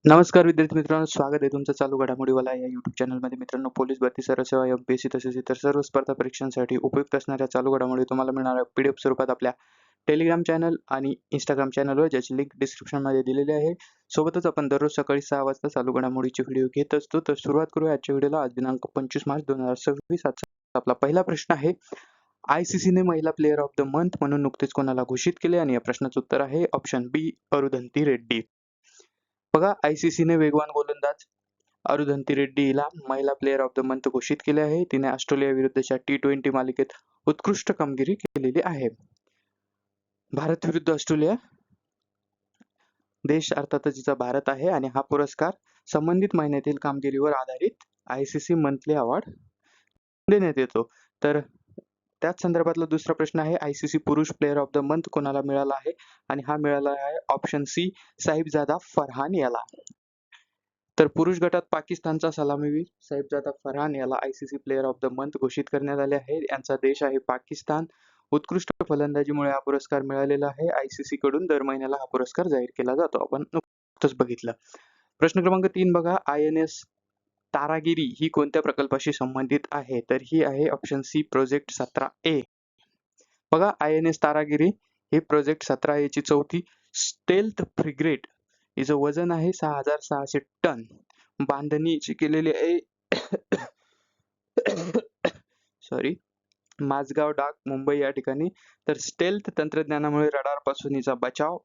नमस्कार विद्यार्थी मित्रांनो, स्वागत आहे तुमचं चालू घडामोडीवाला या YouTube चॅनलमध्ये. मित्रांनो, पोलीस भरती, सरसेवा, एमपीएससी तसेच इतर सर्व स्पर्धा परीक्षांसाठी उपयुक्त असणाऱ्या चालू घडामोडी तुम्हाला मिळणार आहे PDF स्वरूपात आपल्या टेलिग्राम चॅनल आणि Instagram चॅनलवर, ज्याची लिंक डिस्क्रिप्शनमध्ये दिलेली आहे. सोबतच आपण दररोज सकाळी 6 वाजता चालू घडामोडीचे व्हिडिओ घेत असतो. तर सुरुवात करूया आजच्या व्हिडिओला. आज दिनांक 25 मार्च 2026. आजचा आपला पहिला प्रश्न आहे, ICCने महिला प्लेयर ऑफ द मंथ म्हणून नुकतेच कोणाला घोषित केले? आणि या प्रश्नाचं उत्तर आहे ऑप्शन बी, अरुंधती रेड्डी. बघा, ICCने वेगवान गोलंदाज अरुंधती रेड्डी हिला महिला प्लेयर ऑफ द मंथ घोषित केले आहे. तिने ऑस्ट्रेलिया विरुद्धच्या T20 मालिकेत उत्कृष्ट कामगिरी केलेली आहे. भारत विरुद्ध ऑस्ट्रेलिया देश अर्थातच जिचा भारत आहे आणि हा पुरस्कार संबंधित महिन्यातील कामगिरीवर आधारित ICC मंथली अवॉर्ड देण्यात येतो. तर त्याच संदर्भातला दुसरा प्रश्न आहे, ICC पुरुष प्लेयर ऑफ द मंथ कोणाला मिळाला आहे? आणि हा मिळाला आहे ऑप्शन सी, साहिबजादा फरहान याला. तर पुरुष गटात पाकिस्तानचा सलामीवीर साहिबजादा फरहान याला ICC player of the month घोषित करण्यात आले आहे. यांचा देश आहे पाकिस्तान. उत्कृष्ट फलंदाजीमुळे हा पुरस्कार मिळालेला आहे. ICC कडून दर महिन्याला हा पुरस्कार जाहीर केला जातो. आपण नुकतंच बघितलं. प्रश्न क्रमांक 3 बघा, INS तारागिरी ही कोणत्या प्रकल्पाशी संबंधित आहे? तर ही आहे ऑप्शन सी, प्रोजेक्ट 17A. बघा, INS तारागिरी ही प्रोजेक्ट 17A ची चौथी स्टेल्थ फ्रिगेट. हिचं वजन आहे 6600 टन. बांधणीची केलेली आहे सॉरी, माझगाव डाक, मुंबई या ठिकाणी. तर स्टेल्थ तंत्रज्ञानामुळे रडार पासून हिचा बचाव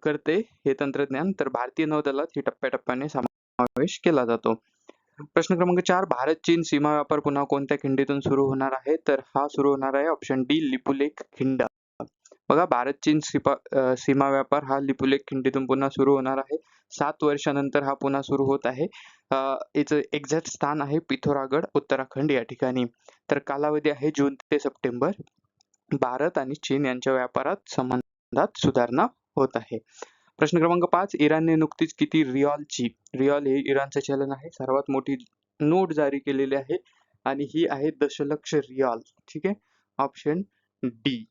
करते हे तंत्रज्ञान. तर भारतीय नौदलात ही टप्प्याटप्प्याने समावेश केला जातो. प्रश्न क्रमांक 4, भारत चीन सीमा व्यापार पुन्हा कोणत्या खिंडीतून सुरू होणार आहे? तर हा सुरू होणार आहे ऑप्शन डी, लिपुलेख खिंड. बघा, भारत चीन सीमा व्यापार हा लिपुलेख खिंडीतून पुन्हा सुरू होणार आहे. 7 वर्षानंतर हा पुन्हा सुरू होत आहे. याचं एक्झॅक्ट स्थान आहे पिथोरागड, उत्तराखंड या ठिकाणी. तर कालावधी आहे जून ते सप्टेंबर. भारत आणि चीन यांच्या व्यापारात संबंधात सुधारणा होत आहे. प्रश्न क्रमांक 5, इराणने नुकतीच किती रियाल हे इराणचे चलन आहे, सर्वात मोठी नोट जारी केलेली आहे आणि ही आहे दशलक्ष रियाल. ठीक आहे, ऑप्शन डी.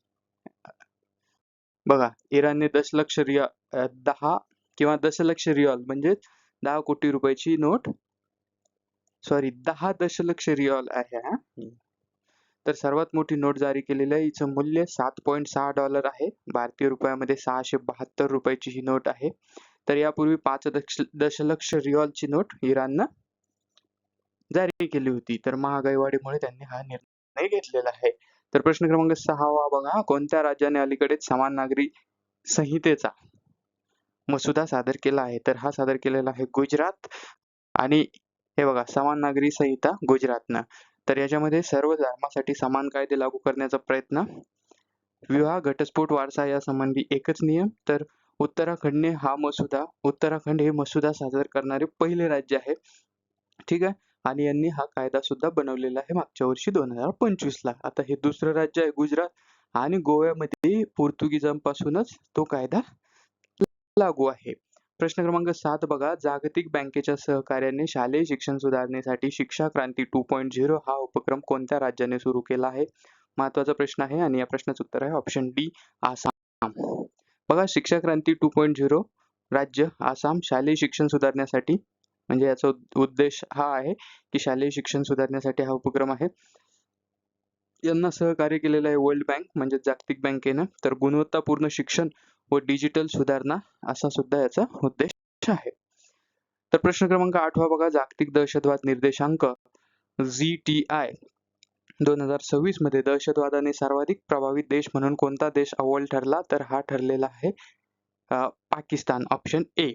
बघा, इराणने 10 दशलक्ष रियाल म्हणजे 10 कोटी रुपयाची नोट, 10 दशलक्ष रियाल आहे हा. तर सर्वात मोठी नोट जारी केलेली आहे. हिचं मूल्य $7.6 आहे. भारतीय रुपयामध्ये 672 रुपयाची ही नोट आहे. तर यापूर्वी 5 दशलक्ष रियालची नोट इराणनं जारी केली होती. तर महागाई वाढीमुळे त्यांनी हा निर्णय घेतलेला आहे. तर प्रश्न क्रमांक 6 बघा, कोणत्या राज्याने अलीकडेच समान नागरी संहितेचा मसुदा सादर केला आहे? तर हा सादर केलेला आहे गुजरात. आणि हे बघा, समान नागरी संहिता गुजरातनं. तर याच्यामध्ये सर्व धर्मासाठी समान कायदे लागू करण्याचा प्रयत्न, विवाह, घटस्फोट, वारसा यासंबंधी एकच नियम. तर उत्तराखंड हे मसुदा सादर करणारे पहिले राज्य आहे. ठीक आहे, आणि यांनी हा कायदा सुद्धा बनवलेला आहे मागच्या वर्षी 2025 ला. आता हे दुसरं राज्य आहे गुजरात, आणि गोव्यामध्ये पोर्तुगीजांपासूनच तो कायदा लागू आहे. प्रश्न क्रमांक 7 बघा, जागतिक बँकेच्या सहकार्याने शालेय शिक्षण सुधारणेसाठी शिक्षा क्रांती 2.0 हा उपक्रम कोणत्या राज्याने सुरू केला आहे? महत्वाचा प्रश्न आहे आणि या प्रश्नाचं उत्तर आहे ऑप्शन डी, आसाम. बघा, शिक्षा क्रांती 2.0 राज्य आसाम शालेय शिक्षण सुधारण्यासाठी, म्हणजे याचा उद्देश हा आहे की शालेय शिक्षण सुधारण्यासाठी हा उपक्रम आहे. यांना सहकार्य केलेलं आहे वर्ल्ड बँक म्हणजे जागतिक बँकेनं. तर गुणवत्तापूर्ण शिक्षण व डिजिटल सुधारणा असा सुद्धा याचा उद्देश आहे. तर प्रश्न क्रमांक 8 बघा, जागतिक दहशतवाद निर्देशांक ZTI 2026 मध्ये दहशतवादाने सर्वाधिक प्रभावित देश म्हणून कोणता देश अव्वल ठरला? तर हा ठरलेला आहे पाकिस्तान, ऑप्शन ए.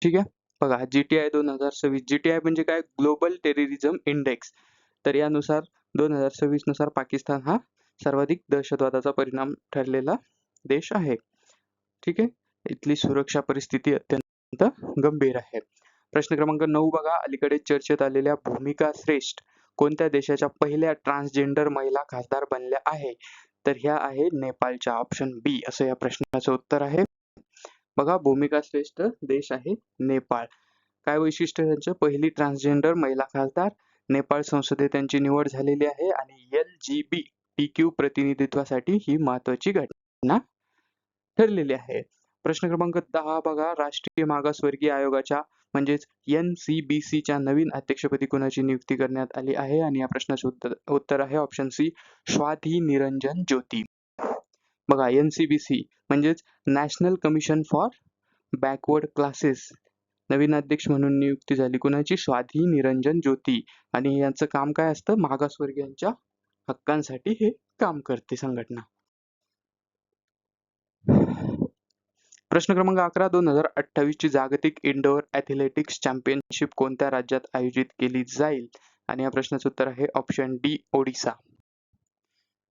ठीक आहे, बघा, GTI 2026, GTI म्हणजे काय, ग्लोबल टेररिझम इंडेक्स. तर यानुसार 2026 नुसार पाकिस्तान हा सर्वाधिक दहशतवादाचा परिणाम ठरलेला देश आहे. ठीक आहे, इथली सुरक्षा परिस्थिती अत्यंत गंभीर आहे. प्रश्न क्रमांक 9 बघा, अलीकडे चर्चेत आलेल्या भूमिका श्रेष्ठ कोणत्या देशाच्या पहिल्या ट्रान्सजेंडर महिला खासदार बनल्या आहे? तर ह्या आहे नेपाळच्या, ऑप्शन बी असं या प्रश्नाचं उत्तर आहे. बघा, भूमिका श्रेष्ठ देश आहे नेपाळ. काय वैशिष्ट्य त्यांचं? पहिली ट्रान्सजेंडर महिला खासदार, नेपाळ संसदेत त्यांची निवड झालेली आहे आणि LGBTQ प्रतिनिधित्वासाठी ही महत्वाची घटना ठरलेली आहे. प्रश्न क्रमांक 10 बघा, राष्ट्रीय मागासवर्गीय आयोगाच्या म्हणजेच NCBCच्या नवीन अध्यक्षपदी कोणाची नियुक्ती करण्यात आली आहे? आणि या प्रश्नाचे उत्तर आहे ऑप्शन सी, स्वाती निरंजन ज्योती. बघा, NCBC म्हणजेच national commission for backward classes, नवीन अध्यक्ष म्हणून नियुक्ती झाली कुणाची? स्वाती निरंजन ज्योती. आणि यांचं काम काय असतं? मागासवर्गीयांच्या हक्कांसाठी हे काम करते संघटना. प्रश्न क्रमांक 11, 2028 ची जागतिक इंडोर ॲथलेटिक्स चॅम्पियनशिप कोणत्या राज्यात आयोजित केली जाईल? आणि या प्रश्नाचं उत्तर आहे ऑप्शन डी, ओडिसा.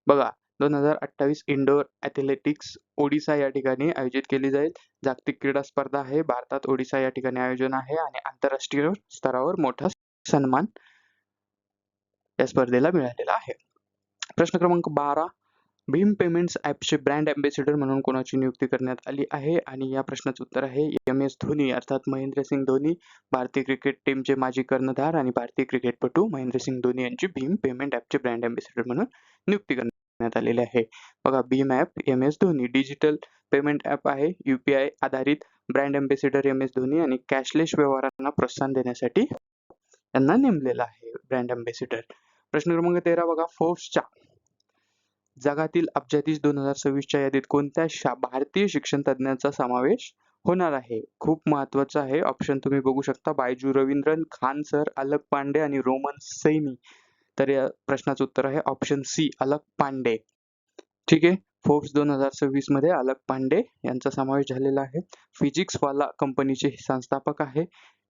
बघा, 2028 इंडोर ॲथलेटिक्स ओडिसा या ठिकाणी आयोजित केली जाईल. जागतिक क्रीडा स्पर्धा आहे, भारतात ओडिसा या ठिकाणी आयोजन आहे आणि आंतरराष्ट्रीय स्तरावर मोठा सन्मान या स्पर्धेला मिळालेला आहे. प्रश्न क्रमांक 12, भीम पेमेंट्स ॲपचे ब्रँड अँबॅसेडर म्हणून कोणाची नियुक्ती करण्यात आली आहे? आणि या प्रश्नाचं उत्तर आहे MS धोनी, अर्थात महेंद्रसिंग धोनी, भारतीय क्रिकेट टीमचे माजी कर्णधार आणि भारतीय क्रिकेटपटू महेंद्रसिंग धोनी यांची भीम पेमेंट ॲपचे ब्रँड अँबॅसेडर म्हणून नियुक्ती करण्यात आलेली आहे. बघा, Bhim app MS Dhoni, digital payment app आहे, UPI आधारित, ब्रँड अँबॅसेडर MS धोनी आणि कॅशलेस व्यवहारांना प्रोत्साहन देण्यासाठी यांना नेमलेला आहे ब्रँड अँबॅसेडर. प्रश्न क्रमांक 13 बघा, फोर्ब्सच्या जगातील अब्जाधीश 2026च्या यादीत कोणत्या भारतीय शिक्षण तज्ञांचा समावेश होणार आहे? खूप महत्वाचं आहे. ऑप्शन तुम्ही बघू शकता, बायजू रवींद्रन, खान सर, अलक पांडे आणि रोमन सैनी. तर या प्रश्नाचं उत्तर आहे ऑप्शन सी, अलक पांडे. ठीक आहे, फोर्ब्स 2026 मध्ये अलक पांडे यांचा समावेश झालेला आहे. फिजिक्सवाला कंपनीचे संस्थापक आहे.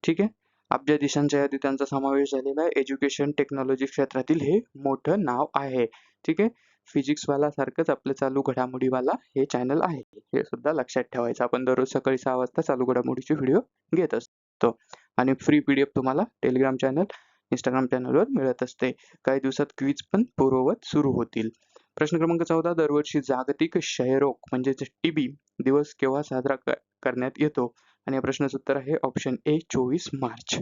ठीक आहे, अब्जाधीशांच्या यादीत त्यांचा समावेश झालेला आहे. एज्युकेशन टेक्नॉलॉजी क्षेत्रातील हे मोठं नाव आहे. ठीक आहे, फिजिक्सवाला सारखंच आपलं चालू घडामोडीवाला हे चॅनल आहे, हे सुद्धा लक्षात ठेवायचं. आपण दररोज सकाळी 6 वाजता चालू घडामोडीचे व्हिडिओ घेत असतो आणि फ्री PDF तुम्हाला टेलिग्राम चॅनल, इंस्टाग्राम चॅनलवर मिळत असते. काही दिवसात क्विज पण पूर्ववत सुरू होतील. प्रश्न क्रमांक 14, दरवर्षी जागतिक क्षयरोग म्हणजेच TB दिवस केव्हा साजरा करण्यात येतो? आणि या प्रश्नाचं उत्तर आहे ऑप्शन ए, 24 मार्च.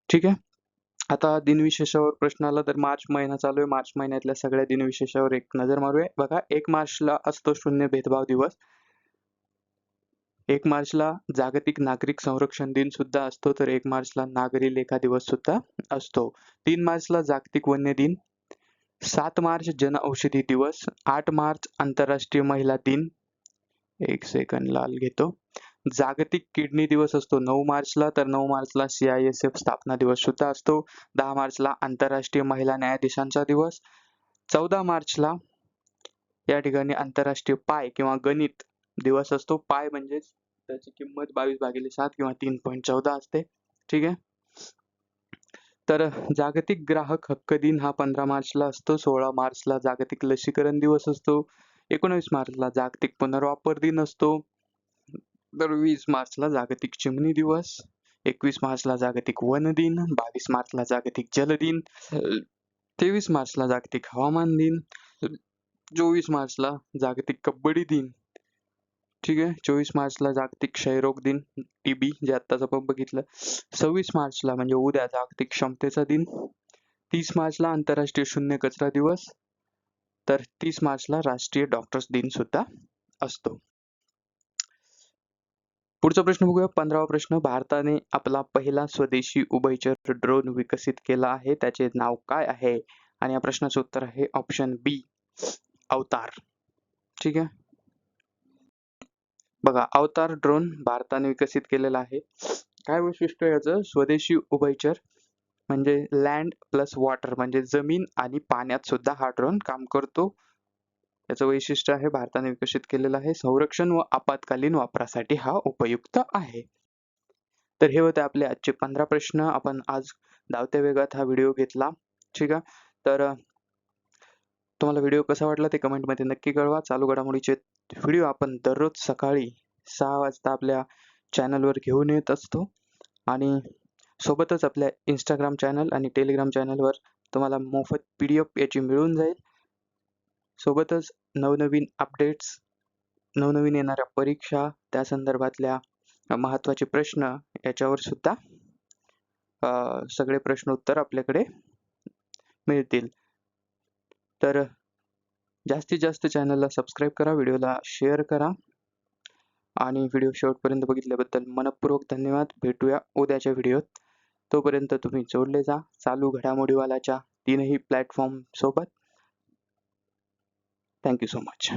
ठीक आहे, आता दिनविशेषावर प्रश्न आला तर मार्च महिना चालू आहे. मार्च महिन्यातल्या सगळ्या दिनविशेषावर एक नजर मारूया. बघा, 1 मार्चला असतो शून्य भेदभाव दिवस. 1 मार्चला जागतिक नागरिक संरक्षण दिन सुद्धा असतो, तर 1 मार्चला नागरी लेखा दिवस सुद्धा असतो. 3 मार्चला जागतिक वन्य दिन, 7 मार्च जन औषधी दिवस, 8 मार्च आंतरराष्ट्रीय महिला दिन, एक सेकंद लाल घेतो, जागतिक किडनी दिवस असतो 9 मार्चला, तर 9 मार्चला CISF स्थापना दिवस सुद्धा असतो. 10 मार्चला आंतरराष्ट्रीय महिला न्यायाधीशांचा दिवस, 14 मार्चला या ठिकाणी आंतरराष्ट्रीय पाय किंवा गणित दिवस असतो. पाय म्हणजेच त्याची किंमत 22/7 किंवा 3.14 असते. ठीक आहे, तर जागतिक ग्राहक हक्क दिन हा 15 मार्चला असतो. 16 मार्चला जागतिक लसीकरण दिवस असतो. 19 मार्चला जागतिक पुनर्वापर दिन असतो. तर 20 मार्चला जागतिक चिमणी दिवस, 21 मार्चला जागतिक वन दिन, 22 मार्चला जागतिक जल दिन, 23 मार्चला जागतिक हवामान दिन, 24 मार्चला जागतिक कबड्डी दिन. ठीक आहे, 24 मार्चला जागतिक क्षयरोग दिन, TB जे आत्ताच आपण बघितलं. 26 मार्चला म्हणजे उद्या जागतिक क्षमतेचा दिन. 30 मार्चला आंतरराष्ट्रीय शून्य कचरा दिवस, तर 30 मार्चला राष्ट्रीय डॉक्टर्स दिन सुद्धा असतो. पुढचा प्रश्न बघूया, 15वा प्रश्न, भारताने आपला पहिला स्वदेशी उभयचर ड्रोन विकसित केला आहे, त्याचे नाव काय आहे? आणि या प्रश्नाचं उत्तर आहे ऑप्शन बी, अवतार. ठीक आहे, बघा, अवतार ड्रोन भारताने विकसित केलेला आहे. काय वैशिष्ट्य याचं? स्वदेशी उभयचर म्हणजे लँड प्लस वॉटर, म्हणजे जमीन आणि पाण्यात सुद्धा हा ड्रोन काम करतो. याचं वैशिष्ट्य आहे भारताने विकसित केलेला आहे. संरक्षण व आपत्कालीन वापरासाठी हा उपयुक्त आहे. तर हे होते आपले आजचे 15 प्रश्न. आपण आज धावत्या वेगात हा व्हिडिओ घेतला. ठीक आहे, तर तुम्हाला व्हिडिओ कसा वाटला ते कमेंटमध्ये नक्की कळवा. चालू घडामोडीचे व्हिडिओ आपण दररोज सकाळी 6 वाजता आपल्या चॅनलवर घेऊन येत असतो आणि सोबतच आपल्या इंस्टाग्राम चॅनल आणि टेलिग्राम चॅनलवर तुम्हाला मोफत PDF याची मिळून जाईल. सोबतच नवनवीन अपडेट्स, नवनवीन येणाऱ्या परीक्षा, त्या संदर्भातल्या महत्त्वाचे प्रश्न याच्यावर सुद्धा सगळे प्रश्न उत्तर आपल्याकडे मिळतील. तर जास्तीत जास्त चॅनलला सबस्क्राईब करा, व्हिडिओला शेअर करा आणि व्हिडिओ शेवटपर्यंत बघितल्याबद्दल मनःपूर्वक धन्यवाद. भेटूया उद्याच्या व्हिडिओत. तोपर्यंत तुम्ही जोडले जा चालू घडामोडीवालाच्या 3ही प्लॅटफॉर्म सोबत. Thank you so much.